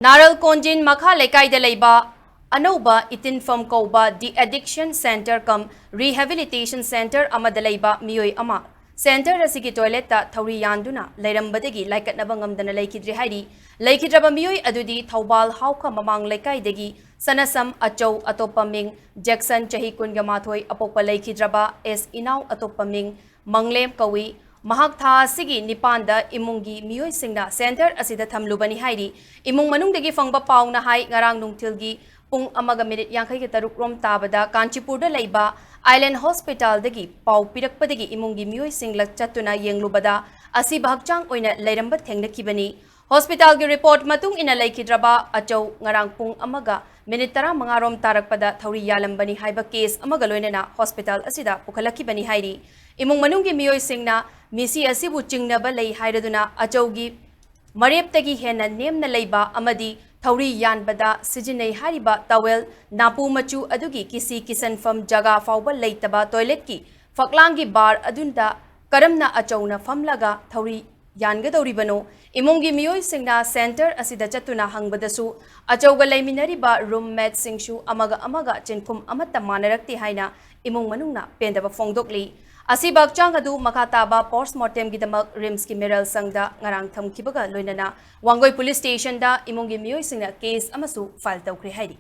Naral Konjin Makha Leikaidre Leiba Anouba Itinfam Kouba The Addiction Center cum Rehabilitation Center Amada Leiba Mioi Ama Center Asigi Toilet Thouri Yanduna Leiramle Laikannaba Ngamdana Leikhidre Haidi Leikhidre Mioi Adudi Thoubal Hauka Mamang Leikaidegi Sanasam Achou Atopaming Jackson Chahi Kungamathoi Apopa Leikhidre S Inau Atopaming Manglem Kawi Mahak tha sigi nipanda imungi mioi singna center asida thamlubani hairi imung manungdagi fangba pauna hai ngarang nungthilgi pung amaga minute yankai taruk rom tabada Kanchipur da leiba Island Hospital dagi pau pirakpadagi imungi mioi singla chatuna yenglubada asi bahakchang oina leiramba thengnakibani Hospital gi report matung ina Leikhidre achau ngarang pung amaga minute tara mangarom tarakpada Thouri yalambani haiba case amaga loinana hospital asida pukhalakibani hairi imung manunggi mioi singna Misi asibu chingnaba lei hairaduna achaugi mareptagi hena nemna leiba amadi Thouri yanbada sijinei hariba towel napu machu adugi kisi kisanfam jaga fauba leitaba toilet ki faklangi bar adunda karamna achauna famlaga Thouri yangadoribano imungi mioi singna center asida chatuna hangbadasu achauga leiminariba roommate singshu amaga chinkum amatta manarakti haina imung manungna pendaba fongdokli Asi bakchang adu makataba postmortem gidamak rims ki meral sangda ngarang thamkibaga loinana Wangoi police station da imungi mioi singna case amasu file tawkri haidi